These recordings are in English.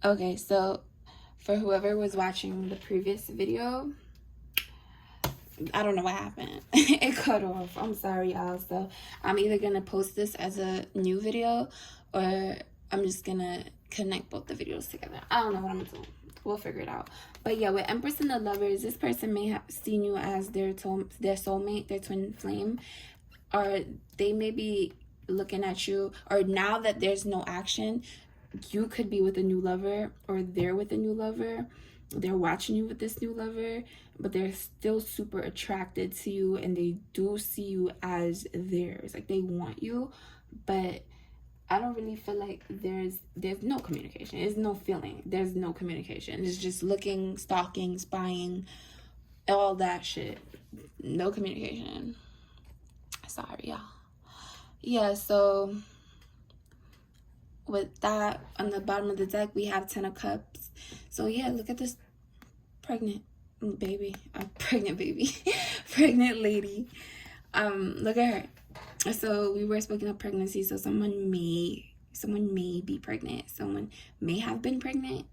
Okay, so for whoever was watching the previous video, I don't know what happened. It cut off. I'm sorry, y'all. So I'm either gonna post this as a new video, or I'm just gonna connect both the videos together. I don't know what I'm doing. We'll figure it out. But yeah, with Empress and the Lovers, this person may have seen you as their soulmate, their twin flame, or they may be looking at you, or now that there's no action, you could be with a new lover, or they're with a new lover. They're watching you with this new lover, but they're still super attracted to you, and they do see you as theirs. Like, they want you, but I don't really feel like there's no communication. There's no feeling. There's no communication. It's just looking, stalking, spying, all that shit. No communication. Sorry, y'all. Yeah, so with that, on the bottom of the deck, we have 10 of Cups. So yeah, look at this pregnant baby. A pregnant baby. Pregnant lady. Look at her. So we were speaking of pregnancy, so someone may be pregnant. Someone may have been pregnant.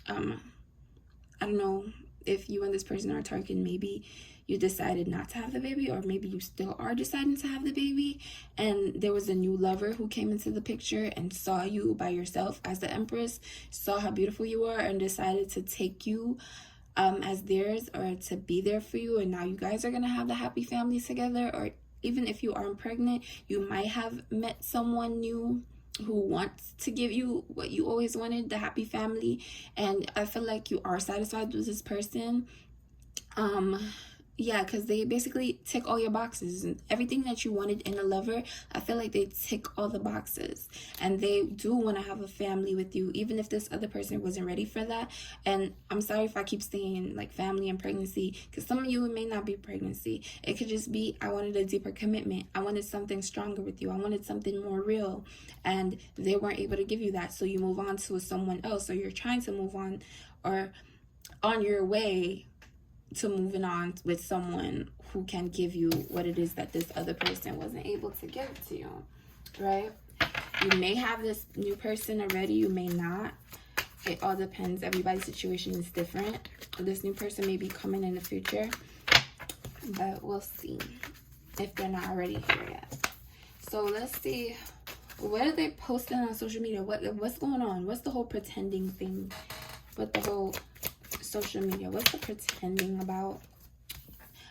I don't know if you and this person are talking. Maybe you decided not to have the baby, or maybe you still are deciding to have the baby, and there was a new lover who came into the picture and saw you by yourself as the Empress, saw how beautiful you are, and decided to take you as theirs, or to be there for you, and now you guys are gonna have the happy family together. Or even if you aren't pregnant, you might have met someone new who wants to give you what you always wanted, the happy family. And I feel like you are satisfied with this person. Yeah, because they basically tick all your boxes, and everything that you wanted in a lover, I feel like they tick all the boxes, and they do want to have a family with you, even if this other person wasn't ready for that. And I'm sorry if I keep saying like family and pregnancy, because some of you, it may not be pregnancy. It could just be, I wanted a deeper commitment. I wanted something stronger with you. I wanted something more real, and they weren't able to give you that. So you move on to someone else, or you're trying to move on, or on your way to moving on with someone who can give you what it is that this other person wasn't able to give to you, right? You may have this new person already, you may not. It all depends. Everybody's situation is different. This new person may be coming in the future, but we'll see if they're not already here yet. So let's see, what are they posting on social media? What's going on? What's the whole pretending thing with the whole social media? What's the pretending about?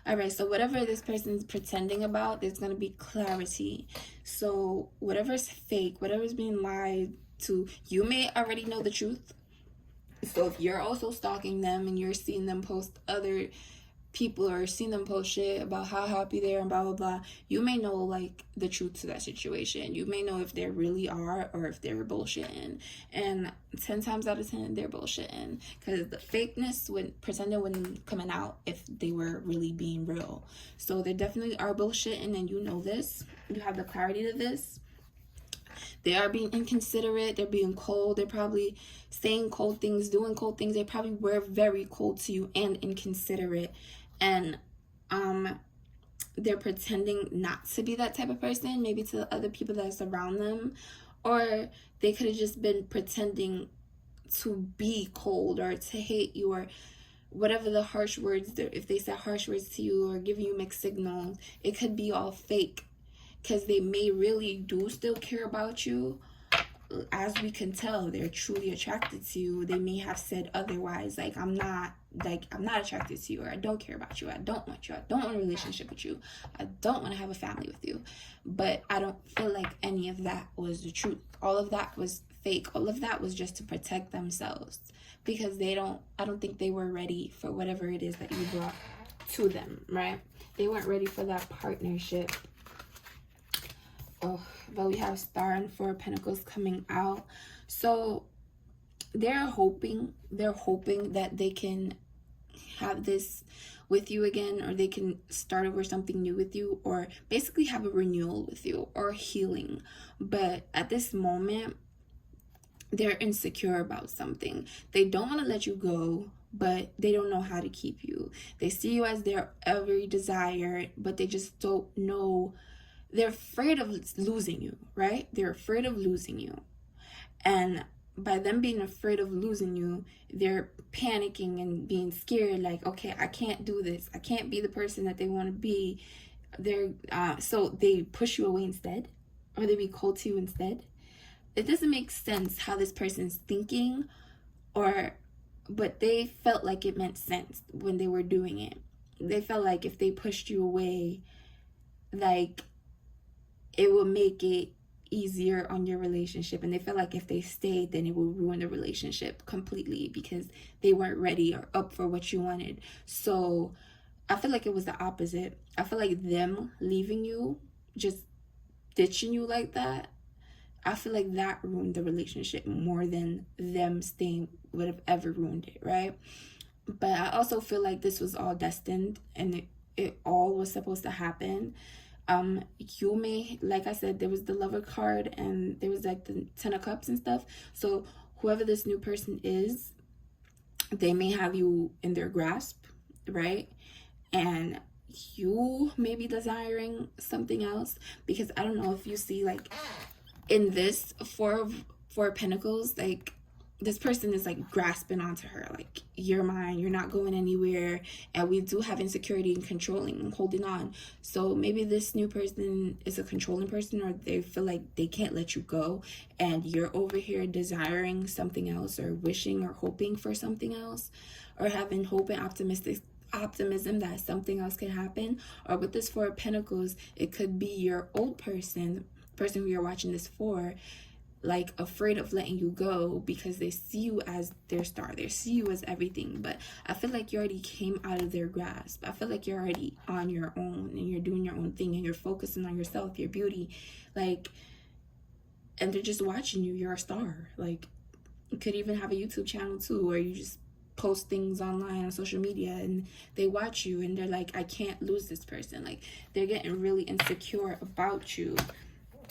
All right, so whatever this person's pretending about, there's going to be clarity. So whatever's fake, whatever's being lied to, you may already know the truth. So if you're also stalking them and you're seeing them post other people, or seeing them post shit about how happy they are and blah blah blah, you may know like the truth to that situation. You may know if they really are, or if they're bullshitting. And 10 times out of 10 they're bullshitting, because the fakeness pretending wouldn't coming out if they were really being real. So they definitely are bullshitting, and you know this. You have the clarity to this. They are being inconsiderate. They're being cold. They're probably saying cold things, doing cold things. They probably were very cold to you and inconsiderate. And they're pretending not to be that type of person, maybe to the other people that surround them. Or they could have just been pretending to be cold, or to hate you, or whatever the harsh words, if they said harsh words to you, or giving you mixed signals, it could be all fake, because they may really do still care about you. As we can tell, they're truly attracted to you. They may have said otherwise, like I'm not attracted to you, or I don't care about you, I don't want you, I don't want a relationship with you, I don't want to have a family with you. But I don't feel like any of that was the truth. All of that was fake. All of that was just to protect themselves, because I don't think they were ready for whatever it is that you brought to them, right? They weren't ready for that partnership. Oh, but we have Star and Four of Pentacles coming out. So they're hoping that they can have this with you again, or they can start over something new with you, or basically have a renewal with you, or healing. But at this moment, they're insecure about something. They don't want to let you go, but they don't know how to keep you. They see you as their every desire, but they just don't know. They're afraid of losing you, right? They're afraid of losing you. And by them being afraid of losing you, they're panicking and being scared, like, okay, I can't do this, I can't be the person that they want to be. They're so they push you away instead, or they be cold to you instead. It doesn't make sense how this person's thinking, but they felt like it meant sense when they were doing it. They felt like if they pushed you away, like, it would make it easier on your relationship, and they felt like if they stayed, then it would ruin the relationship completely because they weren't ready or up for what you wanted. So I feel like it was the opposite. I feel like them leaving you, just ditching you like that, I feel like that ruined the relationship more than them staying would have ever ruined it, right? But I also feel like this was all destined, and it all was supposed to happen. You may, like I said, there was the Lover card, and there was like the Ten of Cups and stuff. So whoever this new person is, they may have you in their grasp, right? And you may be desiring something else, because I don't know if you see, like, in this Four of Pentacles, like, this person is like grasping onto her, like, you're mine, you're not going anywhere. And we do have insecurity and controlling and holding on. So maybe this new person is a controlling person, or they feel like they can't let you go, and you're over here desiring something else, or wishing or hoping for something else, or having hope and optimism that something else can happen. Or with this Four of Pentacles, it could be your old person who you're watching this for, like, afraid of letting you go because they see you as their star, they see you as everything. But I feel like you already came out of their grasp. I feel like you're already on your own, and you're doing your own thing, and you're focusing on yourself, your beauty, like, and they're just watching you. You're a star. Like, you could even have a YouTube channel too, where you just post things online on social media, and they watch you, and they're like, I can't lose this person. Like, they're getting really insecure about you,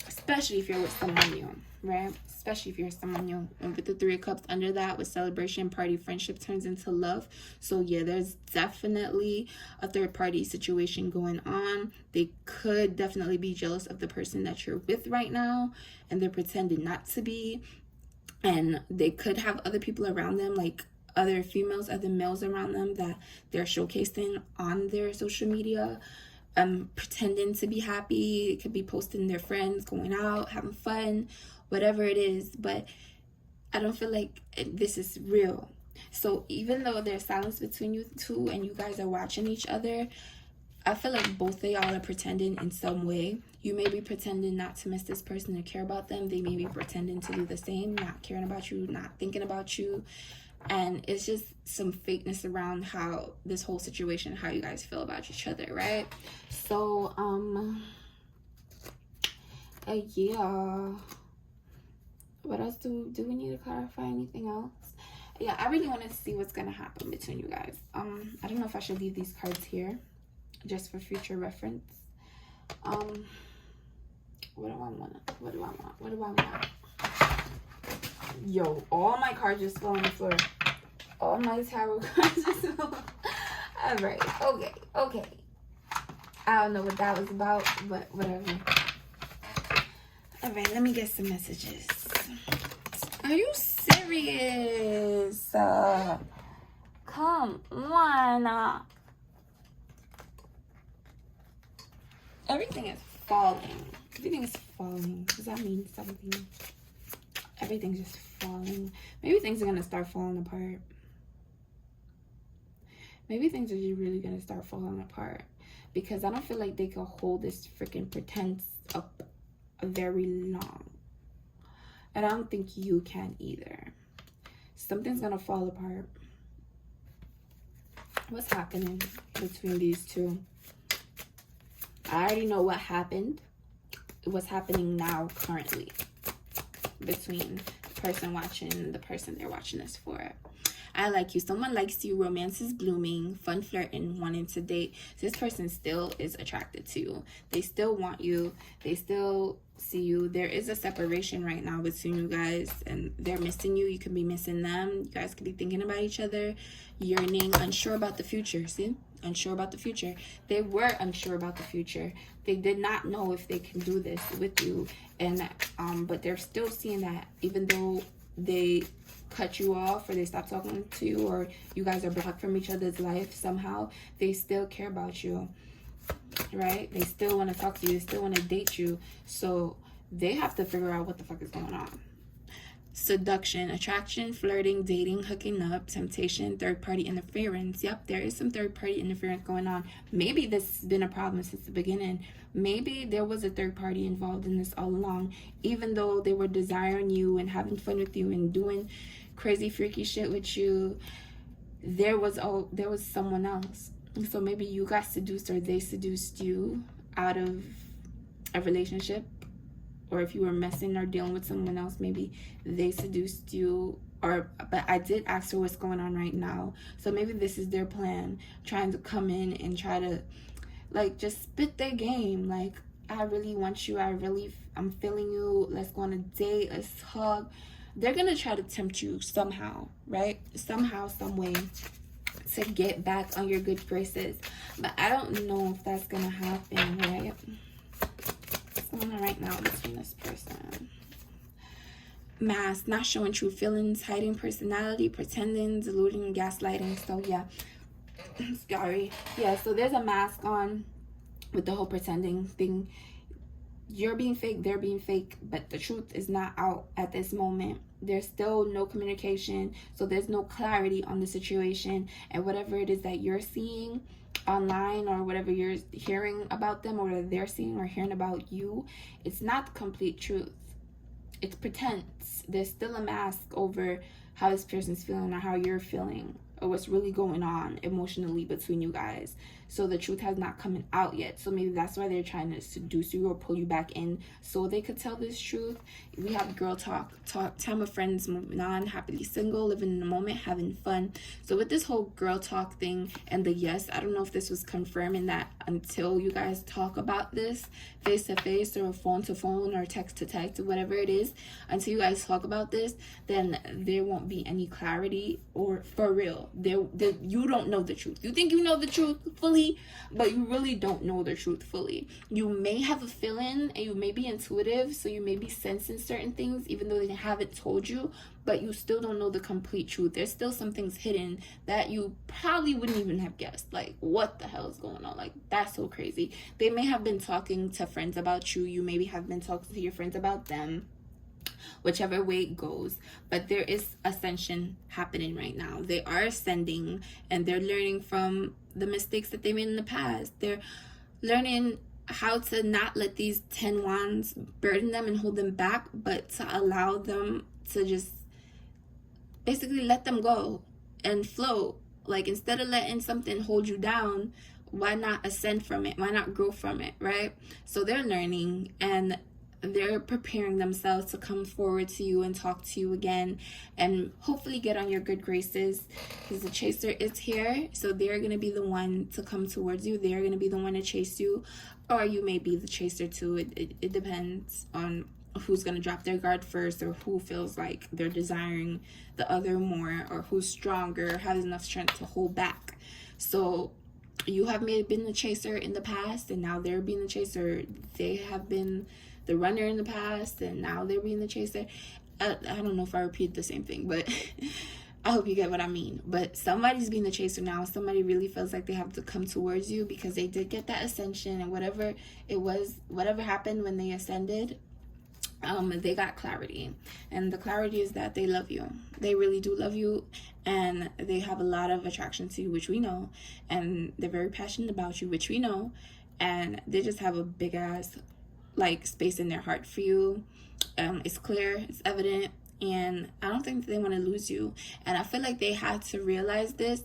especially if you're with someone new, right? Especially if you're someone new. And with the Three of Cups under that, with celebration, party, friendship turns into love. So yeah, there's definitely a third party situation going on. They could definitely be jealous of the person that you're with right now, and they're pretending not to be. And they could have other people around them, like other females, other males around them, that they're showcasing on their social media, pretending to be happy. It could be posting their friends going out, having fun, whatever it is. But I don't feel like this is real. So even though there's silence between you two and you guys are watching each other, I feel like both of y'all are pretending in some way. You may be pretending not to miss this person or care about them. They may be pretending to do the same, not caring about you, not thinking about you. And it's just some fakeness around how this whole situation, how you guys feel about each other, right? So, yeah. What else do we need to clarify? Anything else? Yeah, I really want to see what's going to happen between you guys. I don't know if I should leave these cards here just for future reference. What do I want? Yo, all my cards just fell on the floor. All my tarot cards just fell. Alright, okay. I don't know what that was about, but whatever. Alright, let me get some messages. Are you serious? Come on. Everything is falling. Does that mean something? Everything's just falling. Maybe things are going to start falling apart. Maybe things are just really going to start falling apart. Because I don't feel like they can hold this freaking pretense up very long. And I don't think you can either. Something's going to fall apart. What's happening between these two? I already know what happened. What's happening now, currently, between the person watching, the person they're watching this for. I like you. Someone likes you. Romance is blooming. Fun flirting. Wanting to date. This person still is attracted to you. They still want you. They still see you. There is a separation right now between you guys, and they're missing you. You could be missing them. You guys could be thinking about each other, yearning, unsure about the future. See? Unsure about the future. They were unsure about the future. They did not know if they can do this with you, and but they're still seeing that even though they cut you off or they stop talking to you or you guys are blocked from each other's life somehow, they still care about you, right? They still want to talk to you. They still want to date you. So they have to figure out what the fuck is going on. Seduction, attraction, flirting, dating, hooking up, temptation, third-party interference. Yep, there is some third-party interference going on. Maybe this has been a problem since the beginning. Maybe there was a third party involved in this all along. Even though they were desiring you and having fun with you and doing crazy, freaky shit with you, there was someone else. So maybe you got seduced or they seduced you out of a relationship. Or if you were messing or dealing with someone else, maybe they seduced you. But I did ask her what's going on right now. So maybe this is their plan, trying to come in and try to, like, just spit their game. Like, I really want you. I'm feeling you. Let's go on a date. Let's hug. They're going to try to tempt you somehow, right? Somehow, some way to get back on your good graces. But I don't know if that's going to happen, right? What's going on right now between this person? Mask, not showing true feelings, hiding personality, pretending, deluding, gaslighting. So yeah, sorry. Yeah, so there's a mask on with the whole pretending thing. You're being fake, they're being fake, but the truth is not out at this moment. There's still no communication, so there's no clarity on the situation, and whatever it is that you're seeing online or whatever you're hearing about them or they're seeing or hearing about you, it's not the complete truth. It's pretense. There's still a mask over how this person's feeling or how you're feeling or what's really going on emotionally between you guys. So the truth has not come out yet. So maybe that's why they're trying to seduce you or pull you back in so they could tell this truth. We have girl talk, time of friends, moving on, happily single, living in the moment, having fun. So with this whole girl talk thing and the yes, I don't know if this was confirming that until you guys talk about this face to face or phone to phone or text to text or whatever it is, until you guys talk about this, then there won't be any clarity or for real. You don't know the truth. You think you know the truth fully, but you really don't know the truth fully. You may have a feeling and you may be intuitive, so you may be sensing certain things even though they haven't told you, but you still don't know the complete truth. There's still some things hidden that you probably wouldn't even have guessed. Like, what the hell is going on? Like, that's so crazy. They may have been talking to friends about you. You maybe have been talking to your friends about them. Whichever way it goes, but there is ascension happening right now. They are ascending and they're learning from the mistakes that they made in the past. They're learning how to not let these 10 wands burden them and hold them back, but to allow them to just basically let them go and float. Like, instead of letting something hold you down, why not ascend from it? Why not grow from it, right? So they're learning and they're preparing themselves to come forward to you and talk to you again and hopefully get on your good graces, because the chaser is here. So they're going to be the one to come towards you. They're going to be the one to chase you, or you may be the chaser too. It depends on who's going to drop their guard first, or who feels like they're desiring the other more, or who's stronger, has enough strength to hold back. So you have maybe been the chaser in the past, and now they're being the chaser. They have been the runner in the past, and now they're being the chaser. I don't know if I repeat the same thing, but I hope you get what I mean. But somebody's being the chaser now. Somebody really feels like they have to come towards you because they did get that ascension, and whatever it was, whatever happened when they ascended, they got clarity. And the clarity is that they love you. They really do love you, and they have a lot of attraction to you, which we know, and they're very passionate about you, which we know, and they just have a big ass like space in their heart for you. It's clear, it's evident, and I don't think they want to lose you. And I feel like they had to realize this.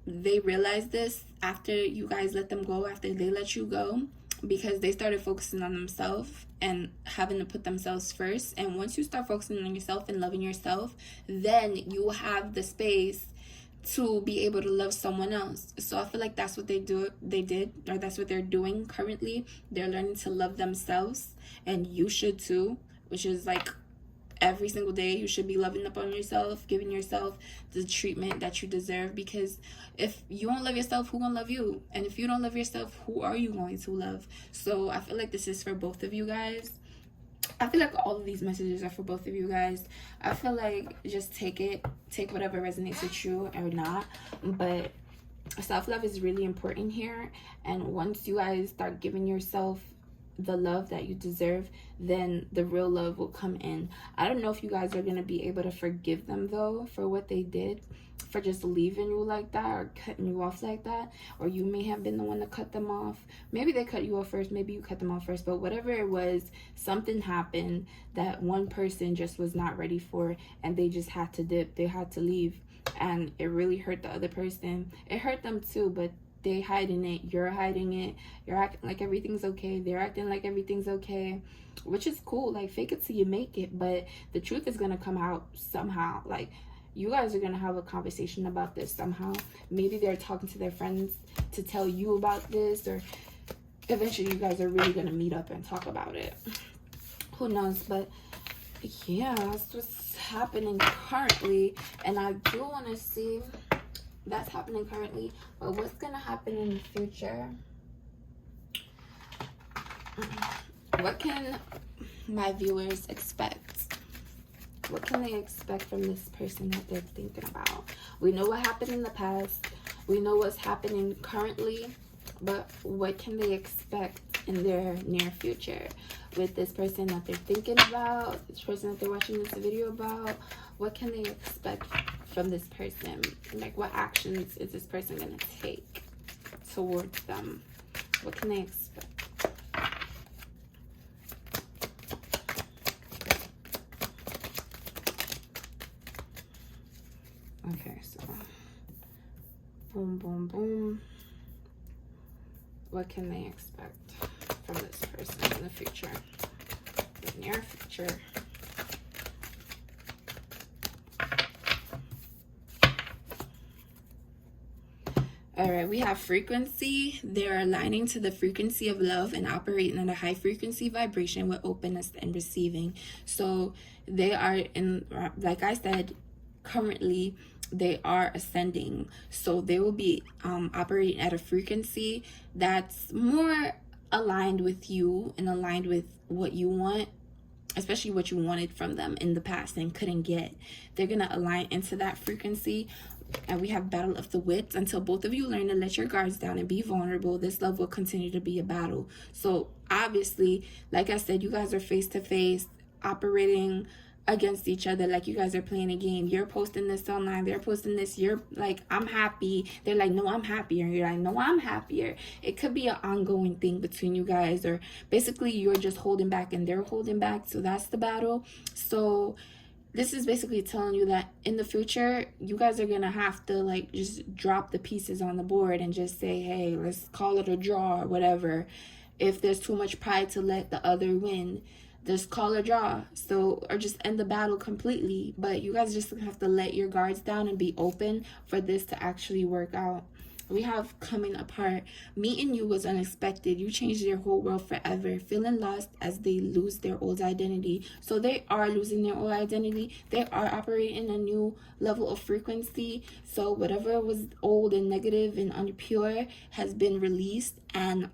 They realized this after you guys let them go, after they let you go, because they started focusing on themselves and having to put themselves first. And once you start focusing on yourself and loving yourself, then you have the space to be able to love someone else. So I feel like that's what they did, or that's what they're doing currently. They're learning to love themselves, and you should too, which is like every single day you should be loving up on yourself, giving yourself the treatment that you deserve, because if you don't love yourself, who gonna love you? And if you don't love yourself, who are you going to love? So I feel like this is for both of you guys. I feel like all of these messages are for both of you guys. I feel like just take whatever resonates with you or not. But self-love is really important here. And once you guys start giving yourself the love that you deserve, then the real love will come in. I don't know if you guys are going to be able to forgive them, though, for what they did, for just leaving you like that or cutting you off like that. Or you may have been the one to cut them off. Maybe they cut you off first, maybe you cut them off first, but whatever it was, something happened that one person just was not ready for, and they just had to dip, they had to leave, and it really hurt the other person. It hurt them too, but they hiding it, you're hiding it, you're acting like everything's okay, they're acting like everything's okay, which is cool. Like, fake it till you make it, but the truth is gonna come out somehow. Like, you guys are gonna have a conversation about this somehow. Maybe they're talking to their friends to tell you about this, or eventually you guys are really gonna meet up and talk about it. Who knows? But yeah, that's what's happening currently, and I do want to see that's happening currently, but what's gonna happen in the future? What can my viewers expect? What can they expect from this person that they're thinking about? We know what happened in the past, we know what's happening currently, but what can they expect in their near future with this person that they're thinking about, this person that they're watching this video about? What can they expect from this person? Like, what actions is this person going to take towards them? What can they expect? Okay, so boom, boom, boom. What can they expect from this person in the future, the near future? All right, we have frequency. They're aligning to the frequency of love and operating at a high frequency vibration with openness and receiving. So they are in, like I said, currently they are ascending. So they will be operating at a frequency that's more aligned with you and aligned with what you want, especially what you wanted from them in the past and couldn't get. They're going to align into that frequency. And we have battle of the wits. Until both of you learn to let your guards down and be vulnerable, this love will continue to be a battle. So obviously, like I said, you guys are face to face, operating against each other like you guys are playing a game. You're posting this online, they're posting this, you're like, I'm happy, they're like, no, I'm happier, you're like, no, I'm happier. It could be an ongoing thing between you guys, or basically you're just holding back and they're holding back. So that's the battle. So this is basically telling you that in the future, you guys are going to have to like just drop the pieces on the board and just say, hey, let's call it a draw or whatever. If there's too much pride to let the other win, just call a draw. So, or just end the battle completely. But you guys just have to let your guards down and be open for this to actually work out. We have coming apart. Meeting you was unexpected. You changed their whole world forever. Feeling lost as they lose their old identity. So they are losing their old identity. They are operating a new level of frequency. So whatever was old and negative and unpure has been released, and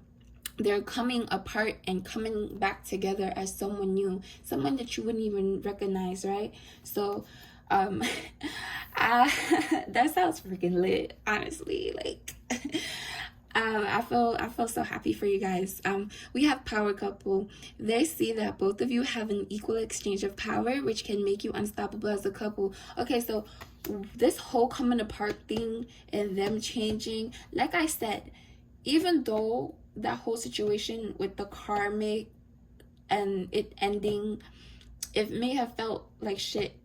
they're coming apart and coming back together as someone new, someone that you wouldn't even recognize, right? So that sounds freaking lit, honestly. Like I feel so happy for you guys. We have power couple. They see that both of you have an equal exchange of power, which can make you unstoppable as a couple. Okay, so this whole coming apart thing and them changing, like I said, even though that whole situation with the karmic and it ending, it may have felt like shit.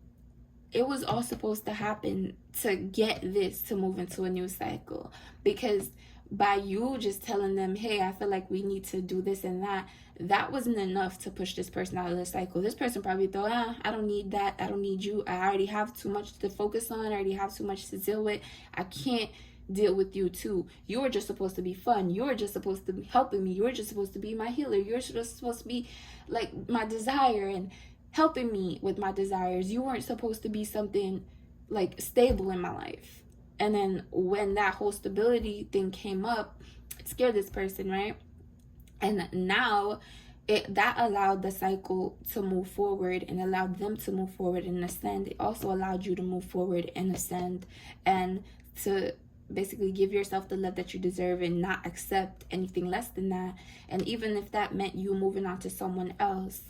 It was all supposed to happen to get this to move into a new cycle. Because by you just telling them, hey, I feel like we need to do this and that, that wasn't enough to push this person out of the cycle. This person probably thought, I don't need that. I don't need you. I already have too much to focus on. I already have too much to deal with. I can't deal with you too. You were just supposed to be fun. You were just supposed to be helping me. You were just supposed to be my healer. You're just supposed to be like my desire and helping me with my desires. You weren't supposed to be something like stable in my life. And then when that whole stability thing came up, it scared this person, right? And now that allowed the cycle to move forward and allowed them to move forward and ascend. It also allowed you to move forward and ascend, and to basically give yourself the love that you deserve and not accept anything less than that. And even if that meant you moving on to someone else,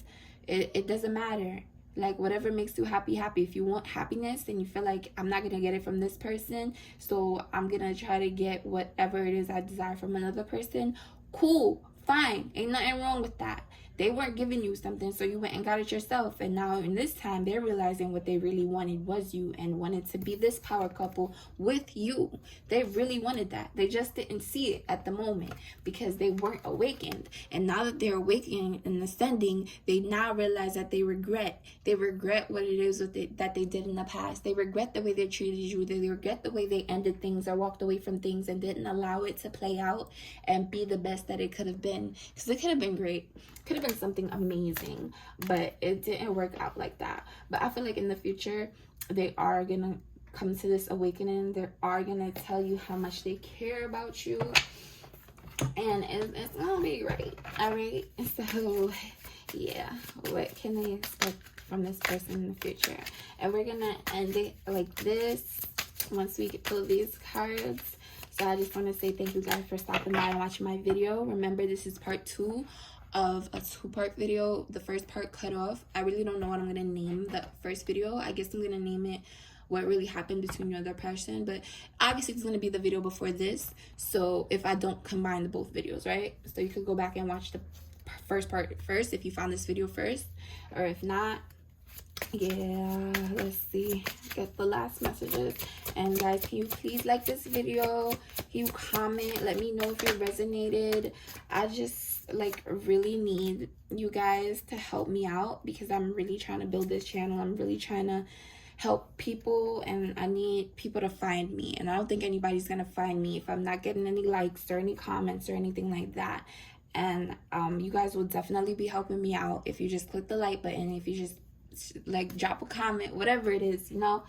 it doesn't matter. Like, whatever makes you happy. If you want happiness and you feel like, I'm not gonna get it from this person, so I'm gonna try to get whatever it is I desire from another person, cool, fine, ain't nothing wrong with that. They weren't giving you something, so you went and got it yourself. And now in this time, they're realizing what they really wanted was you, and wanted to be this power couple with you. They really wanted that. They just didn't see it at the moment because they weren't awakened. And now that they're awakening and ascending, they now realize that they regret. They regret what it is that they did in the past. They regret the way they treated you. They regret the way they ended things or walked away from things and didn't allow it to play out and be the best that it could have been. Because it could have been great. Could have been something amazing, but it didn't work out like that. But I feel like in the future, they are gonna come to this awakening. They are gonna tell you how much they care about you, and it's gonna be right. All right. So yeah, what can they expect from this person in the future? And we're gonna end it like this once we pull these cards. So I just want to say thank you guys for stopping by and watching my video. Remember, this is part 2 of a 2-part video. The first part cut off. I really don't know what I'm gonna name the first video. I guess I'm gonna name it what really happened between you and the person, but obviously it's gonna be the video before this, so if I don't combine the both videos, right? So you could go back and watch the first part first if you found this video first, or if not, yeah, let's see, get the last messages. And guys, can you please like this video? Can you comment, let me know if it resonated? I just like really need you guys to help me out because I'm really trying to build this channel. I'm really trying to help people, and I need people to find me, and I don't think anybody's gonna find me if I'm not getting any likes or any comments or anything like that. And you guys will definitely be helping me out if you just click the like button, if you just like drop a comment, whatever it is, you know.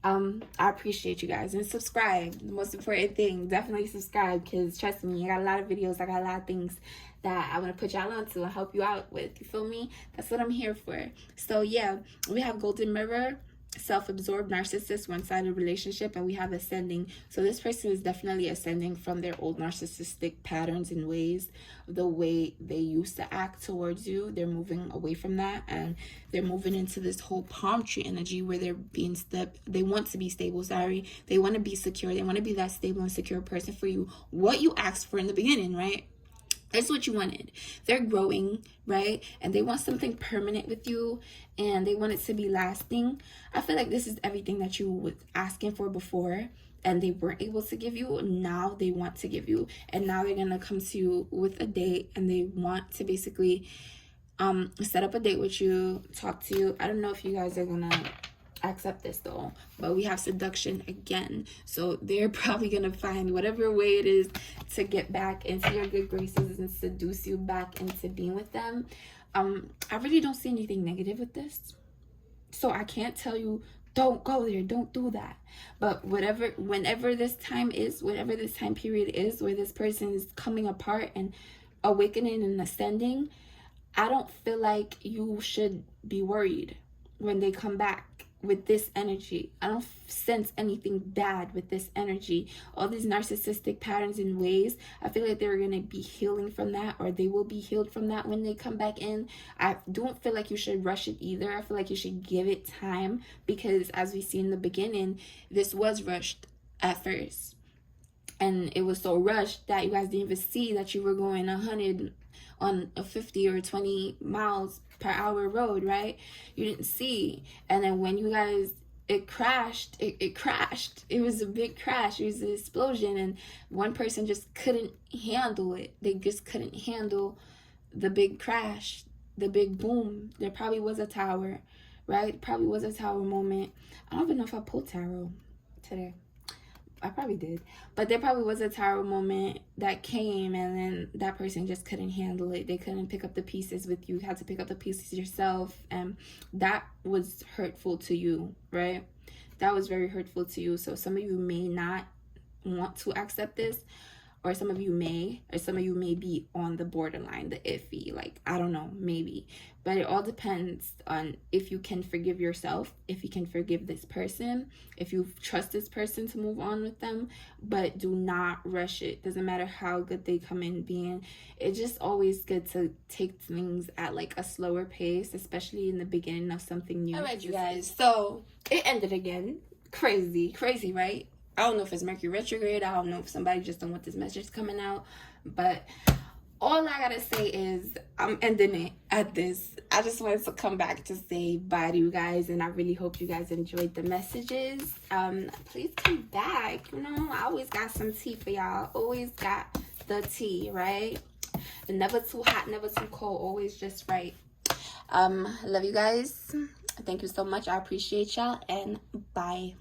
I appreciate you guys, and subscribe. The most important thing, definitely subscribe, because trust me, I got a lot of videos, I got a lot of things that I want to put y'all onto and help you out with. You feel me? That's what I'm here for. So yeah, we have Golden Mirror, self-absorbed, narcissist, one-sided relationship, and we have ascending. So this person is definitely ascending from their old narcissistic patterns and ways, the way they used to act towards you. They're moving away from that, and they're moving into this whole palm tree energy where they're being they want to be stable, they want to be secure, they want to be that stable and secure person for you, what you asked for in the beginning, right? That's what you wanted. They're growing, right? And they want something permanent with you, and they want it to be lasting. I feel like this is everything that you were asking for before, and they weren't able to give you. Now they want to give you, and now they're gonna come to you with a date, and they want to basically set up a date with you, talk to you. I don't know if you guys are gonna accept this though, but we have seduction again, so they're probably gonna find whatever way it is to get back into your good graces and seduce you back into being with them. I really don't see anything negative with this, so I can't tell you don't go there, don't do that. But whenever this time is, whatever this time period is where this person is coming apart and awakening and ascending, I don't feel like you should be worried when they come back with this energy. I don't sense anything bad with this energy. All these narcissistic patterns and ways, I feel like they're going to be healing from that, or they will be healed from that when they come back in. I don't feel like you should rush it either. I feel like you should give it time, because as we see in the beginning, this was rushed at first. And it was so rushed that you guys didn't even see that you were going 100 on a 50 or 20 miles per hour road, right? You didn't see. And then when you guys, it crashed, it crashed. It was a big crash. It was an explosion, and one person just couldn't handle it. They just couldn't handle the big crash, the big boom. There probably was a tower, right? Probably was a tower moment. I don't even know if I pulled tarot today. I probably did, but there probably was a tower moment that came, and then that person just couldn't handle it. They couldn't pick up the pieces with you. You had to pick up the pieces yourself, and that was hurtful to you, right? That was very hurtful to you. So some of you may not want to accept this, or some of you may be on the borderline, the iffy, like, I don't know, maybe. But it all depends on if you can forgive yourself, if you can forgive this person, if you trust this person to move on with them. But do not rush it. Doesn't matter how good they come in being. It's just always good to take things at like a slower pace, especially in the beginning of something new. All right, you guys, so it ended again. Crazy, right? I don't know if it's Mercury retrograde. I don't know if somebody just don't want this message coming out, but all I gotta say is I'm ending it at this. I just wanted to come back to say bye to you guys, and I really hope you guys enjoyed the messages. Please come back. You know, I always got some tea for y'all. Always got the tea, right? Never too hot, never too cold. Always just right. Love you guys. Thank you so much. I appreciate y'all, and bye.